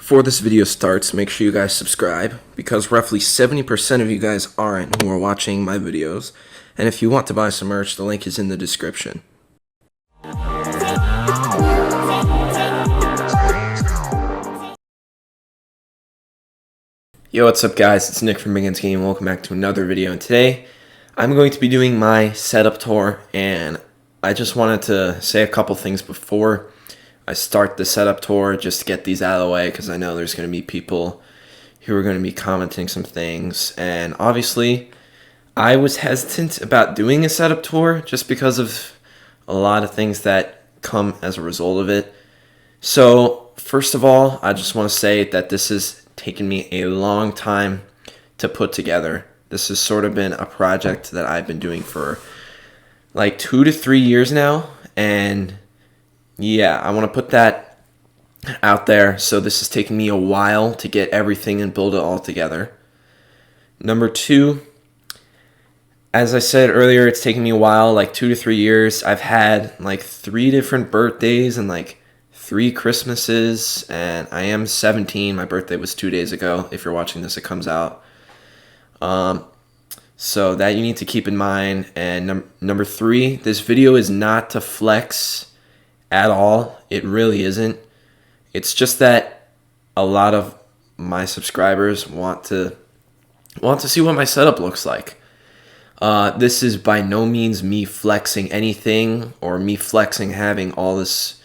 Before this video starts, make sure you guys subscribe, because roughly 70% of you guys aren't who are watching my videos. And if you want to buy some merch, the link is in the description. Yo, what's up guys? It's Nick from Begins Game. Welcome back to another video. And today, I'm going to be doing my setup tour, and I just wanted to say a couple things before I start the setup tour, just to get these out of the way, because I know there's going to be people who are going to be commenting some things. And obviously, I was hesitant about doing a setup tour just because of a lot of things that come as a result of it. So, first of all, I just want to say that this has taken me a long time to put together. This has sort of been a project that I've been doing for like 2 to 3 years now, and yeah, I want to put that out there. So this has taken me a while to get everything and build it all together. Number two, as I said earlier, it's taken me a while, like 2 to 3 years. I've had like 3 different birthdays and like 3 Christmases, and I am 17. My birthday was 2 days ago. If you're watching this, it comes out. So that you need to keep in mind. And number 3, this video is not to flex at all. It really isn't. It's just that a lot of my subscribers want to see what my setup looks like. This is by no means me flexing anything or me flexing having all this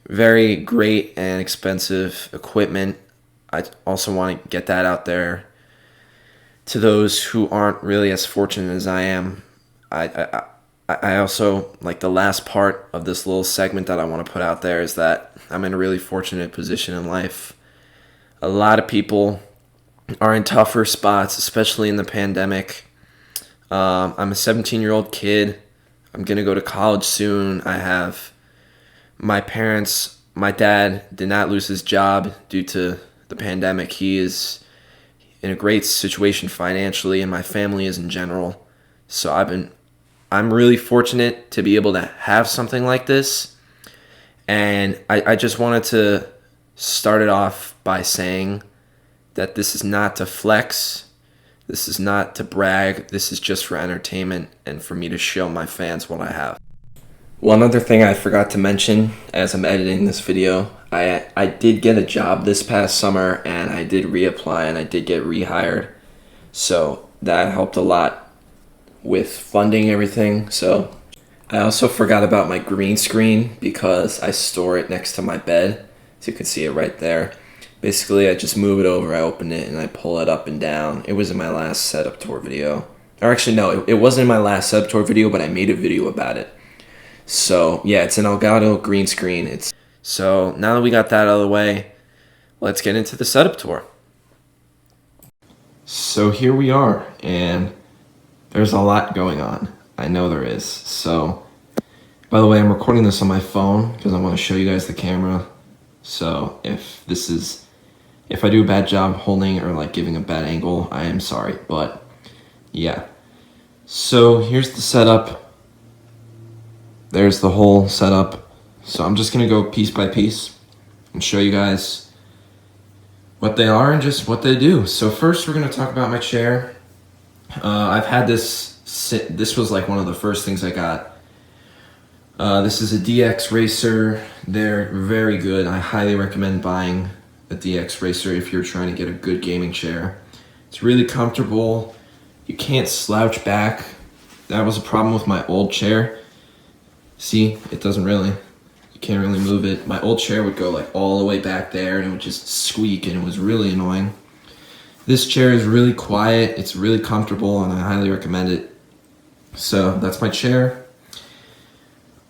very great and expensive equipment. I also want to get that out there to those who aren't really as fortunate as I am. I also, like, the last part of this little segment that I want to put out there is that I'm in a really fortunate position in life. A lot of people are in tougher spots, especially in the pandemic. I'm a 17-year-old kid. I'm going to go to college soon. I have my parents. My dad did not lose his job due to the pandemic. He is in a great situation financially, and my family is in general. So I'm really fortunate to be able to have something like this. And I just wanted to start it off by saying that this is not to flex. This is not to brag. This is just for entertainment and for me to show my fans what I have. One other thing I forgot to mention as I'm editing this video, I did get a job this past summer, and I did reapply, and I did get rehired. So that helped a lot with funding everything. So I also forgot about my green screen because I store it next to my bed. So you can see it right there. Basically, I just move it over, I open it, and I pull it up and down. It was in my last setup tour video. Or actually, no, it wasn't in my last setup tour video, but I made a video about it. So yeah, it's an Elgato green screen. So now that we got that out of the way, let's get into the setup tour. So here we are, and there's a lot going on. I know there is. So, by the way, I'm recording this on my phone because I want to show you guys the camera. So if I do a bad job holding or like giving a bad angle, I am sorry. But yeah. So here's the setup. There's the whole setup. So I'm just gonna go piece by piece and show you guys what they are and just what they do. So first we're gonna talk about my chair. I've had this was like one of the first things I got. This is a DX Racer. They're very good. I highly recommend buying a DX Racer if you're trying to get a good gaming chair. It's really comfortable. You can't slouch back. That was a problem with my old chair. See, it doesn't really, you can't really move it. My old chair would go like all the way back there, and it would just squeak, and it was really annoying. This chair is really quiet, it's really comfortable, and I highly recommend it. So that's my chair.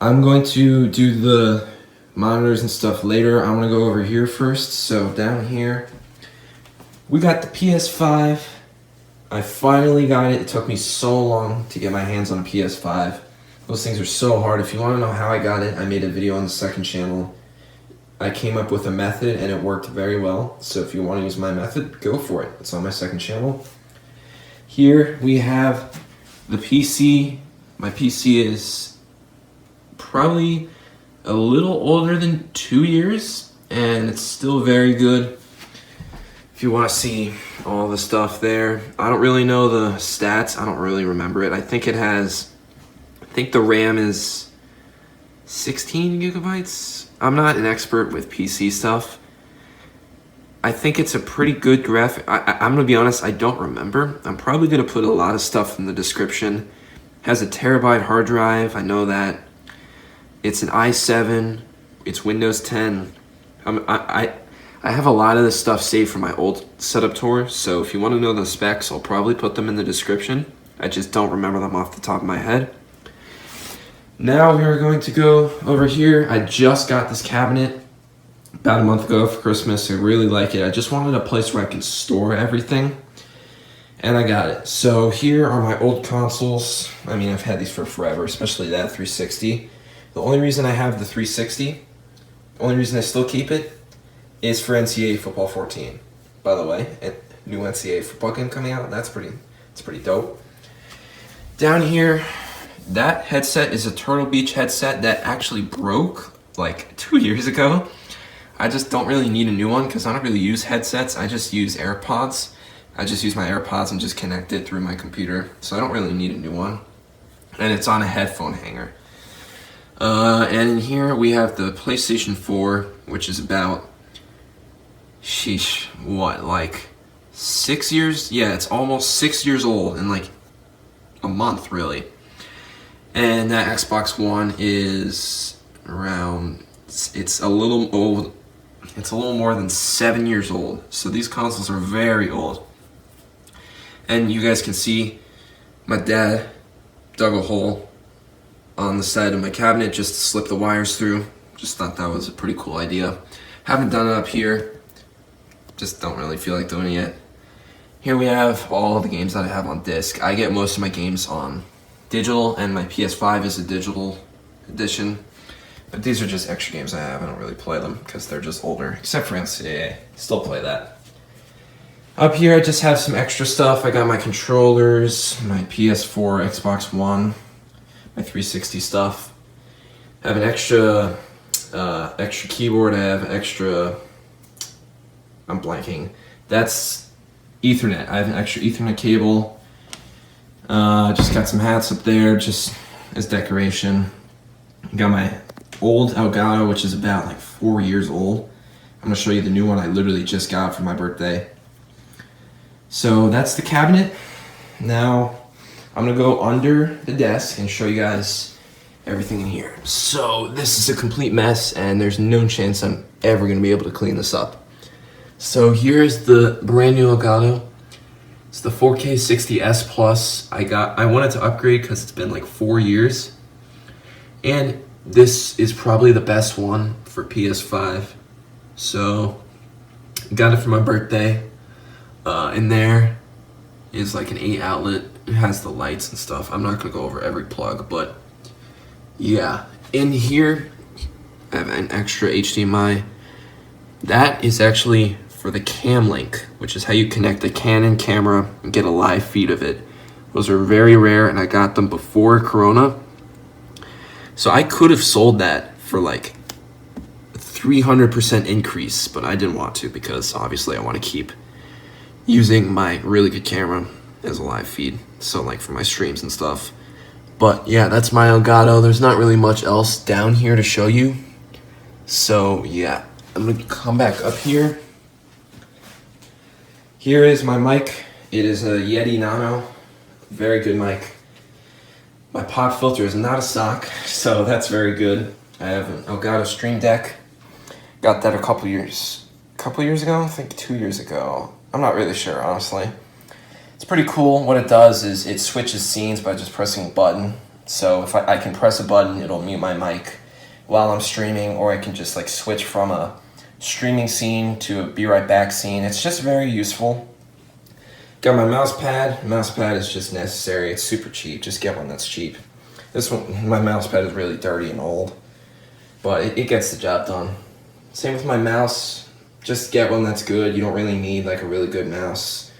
I'm going to do the monitors and stuff later. I want to go over here first. So down here, we got the PS5. I finally got it. It took me so long to get my hands on a PS5. Those things are so hard. If you want to know how I got it, I made a video on the second channel. I came up with a method, and it worked very well. So if you want to use my method, go for it. It's on my second channel. Here we have the PC. My PC is probably a little older than 2 years. and it's still very good. If you want to see all the stuff there, I don't really know the stats. I don't really remember it. I think the RAM is 16 gigabytes. I'm not an expert with PC stuff. I think it's a pretty good graphic. I'm going to be honest, I don't remember. I'm probably going to put a lot of stuff in the description. It has a terabyte hard drive. I know that. It's an i7. It's Windows 10. I have a lot of this stuff saved from my old setup tour, so if you want to know the specs, I'll probably put them in the description. I just don't remember them off the top of my head. Now we are going to go over here. I just got this cabinet about a month ago for Christmas. I really like it. I just wanted a place where I can store everything, and I got it. So here are my old consoles. I mean, I've had these for forever, especially that 360. The only reason I have the 360, the only reason I still keep it, is for NCAA Football 14. By the way, a new NCAA football game coming out. It's pretty dope. Down here, that headset is a Turtle Beach headset that actually broke like 2 years ago. I just don't really need a new one because I don't really use headsets. I just use AirPods. I just use my AirPods and just connect it through my computer. So I don't really need a new one. And it's on a headphone hanger. And in here we have the PlayStation 4, which is about, like 6 years? Yeah, it's almost 6 years old in like a month, really. And that Xbox One is around, it's a little old. It's a little more than 7 years old. So these consoles are very old. And you guys can see my dad dug a hole on the side of my cabinet just to slip the wires through. Just thought that was a pretty cool idea. Haven't done it up here. Just don't really feel like doing it yet. Here we have all of the games that I have on disc. I get most of my games on digital, and my PS5 is a digital edition. But these are just extra games I have. I don't really play them because they're just older, except for NCAA. Still play that. Up here I just have some extra stuff. I got my controllers, my PS4, Xbox One, my 360 stuff. I have an extra keyboard. I have extra, I'm blanking. That's Ethernet. I have an extra Ethernet cable. Just got some hats up there just as decoration. Got my old Elgato, which is about like 4 years old. I'm gonna show you the new one I literally just got for my birthday. So that's the cabinet. Now I'm gonna go under the desk and show you guys everything in here. So this is a complete mess, and there's no chance I'm ever gonna be able to clean this up. So here's the brand new Elgato. It's the 4K 60S Plus. I wanted to upgrade because it's been like 4 years, and this is probably the best one for PS5. So got it for my birthday. In there is like an 8 outlet. It has the lights and stuff. I'm not gonna go over every plug, but yeah. In here I have an extra HDMI. That is actually for the Cam Link, which is how you connect the Canon camera and get a live feed of it. Those are very rare, and I got them before Corona. So I could have sold that for like 300% increase, but I didn't want to because obviously I want to keep using my really good camera as a live feed. So like for my streams and stuff. But yeah, that's my Elgato. There's not really much else down here to show you. So yeah, I'm gonna come back up here. Here is my mic. It is a Yeti Nano. Very good mic. My pop filter is not a stock, so that's very good. I have an Elgato Stream Deck. Got that a couple years ago? I think 2 years ago. I'm not really sure, honestly. It's pretty cool. What it does is it switches scenes by just pressing a button. So if I can press a button, it'll mute my mic while I'm streaming, or I can just like switch from a streaming scene to a be right back scene. It's just very useful. Got my mouse pad. Mouse pad is just necessary. It's super cheap. Just get one that's cheap. This one, my mouse pad is really dirty and old, but it gets the job done. Same with my mouse. Just get one that's good. You don't really need like a really good mouse.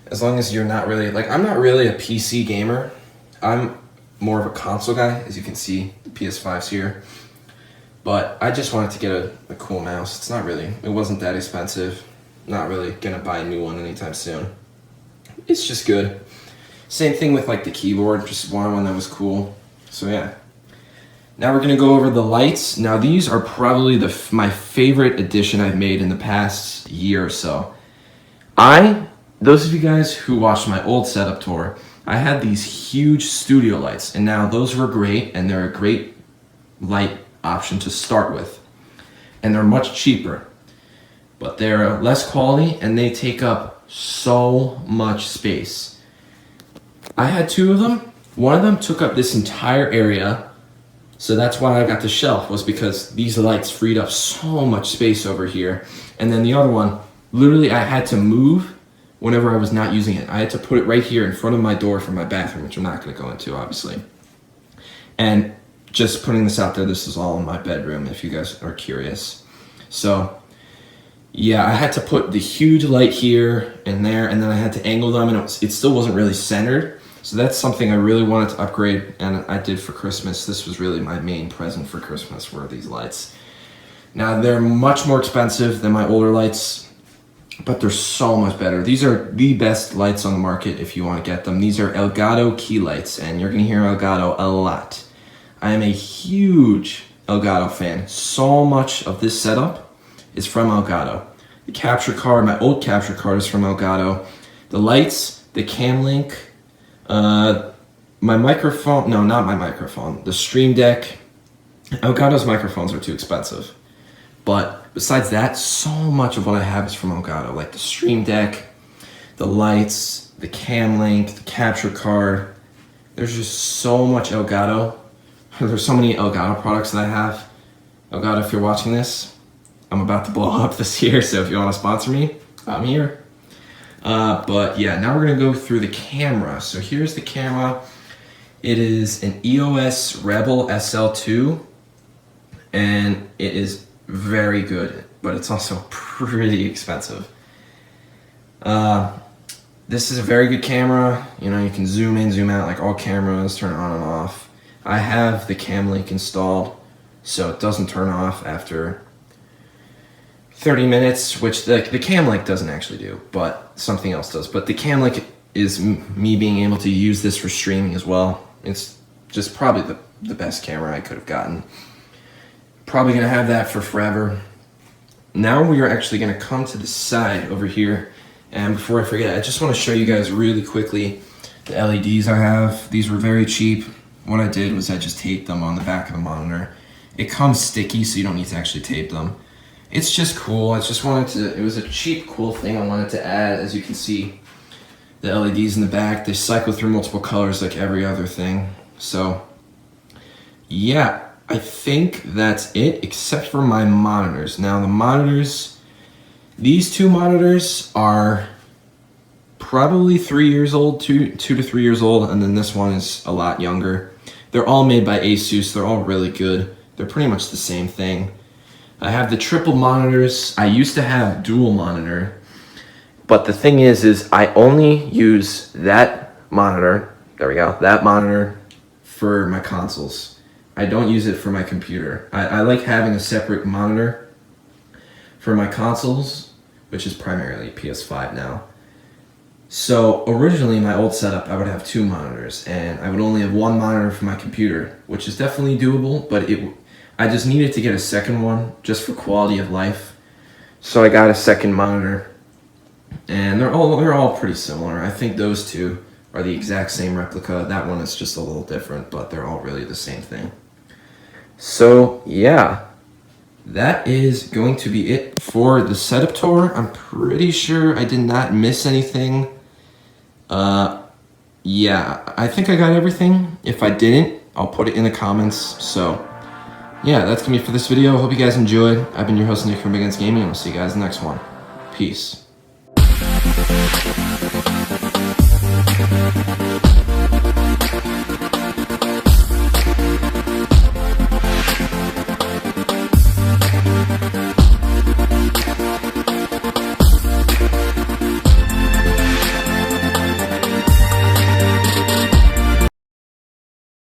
As long as you're not really, like, I'm not really a PC gamer. I'm more of a console guy. As you can see, the PS5's here. But I just wanted to get a cool mouse. It wasn't that expensive. Not really gonna buy a new one anytime soon. It's just good. Same thing with like the keyboard, just wanted one that was cool. So yeah. Now we're gonna go over the lights. Now these are probably my favorite addition I've made in the past year or so. Those of you guys who watched my old setup tour, I had these huge studio lights, and now those were great, and they're a great light option to start with. And they're much cheaper, but they're less quality, and they take up so much space. I had two of them. One of them took up this entire area, so that's why I got the shelf, was because these lights freed up so much space over here. And then the other one, literally I had to move whenever I was not using it. I had to put it right here in front of my door for my bathroom, which I'm not gonna go into, obviously. And just putting this out there, this is all in my bedroom, if you guys are curious. So, yeah, I had to put the huge light here and there, and then I had to angle them, and it still wasn't really centered. So that's something I really wanted to upgrade, and I did for Christmas. This was really my main present for Christmas, were these lights. Now, they're much more expensive than my older lights, but they're so much better. These are the best lights on the market if you want to get them. These are Elgato key lights, and you're gonna hear Elgato a lot. I am a huge Elgato fan. So much of this setup is from Elgato. The capture card, my old capture card, is from Elgato. The lights, the cam link, my microphone, no, not my microphone, the Stream Deck. Elgato's microphones are too expensive. But besides that, so much of what I have is from Elgato, like the Stream Deck, the lights, the cam link, the capture card. There's just so much Elgato. There's so many Elgato products that I have. Elgato, if you're watching this, I'm about to blow up this year, so if you want to sponsor me, I'm here. But yeah, now we're gonna go through the camera. So here's the camera. It is an EOS Rebel SL2, and it is very good, but it's also pretty expensive. This is a very good camera. You know, you can zoom in, zoom out like all cameras, turn it on and off. I have the cam link installed, so it doesn't turn off after 30 minutes, which the cam link doesn't actually do, but something else does. But the cam link is me being able to use this for streaming as well. It's just probably the best camera I could have gotten. Probably gonna have that for forever. Now we are actually gonna come to the side over here, and before I forget, I just want to show you guys really quickly the LEDs I have. These were very cheap. What I did was I just taped them on the back of the monitor. It comes sticky, so you don't need to actually tape them. It's just cool. I just wanted to, it was a cheap, cool thing I wanted to add. As you can see, the LEDs in the back, they cycle through multiple colors like every other thing. So, yeah, I think that's it, except for my monitors. Now, the monitors, these two monitors are probably 3 years old, two to 3 years old, and then this one is a lot younger. They're all made by Asus. They're all really good. They're pretty much the same thing. I have the triple monitors. I used to have dual monitor, but the thing is I only use that monitor, there we go, that monitor for my consoles. I don't use it for my computer. I like having a separate monitor for my consoles, which is primarily PS5 now. So originally in my old setup, I would have two monitors, and I would only have one monitor for my computer, which is definitely doable, but I just needed to get a second one just for quality of life. So I got a second monitor, and they're all pretty similar. I think those two are the exact same replica. That one is just a little different, but they're all really the same thing. So yeah, that is going to be it for the setup tour. I'm pretty sure I did not miss anything. Yeah, I think I got everything. If I didn't, I'll put it in the comments. So yeah, that's gonna be it for this video. Hope you guys enjoyed. I've been your host, Nick from Big Guns Gaming, and we'll see you guys in the next one. Peace.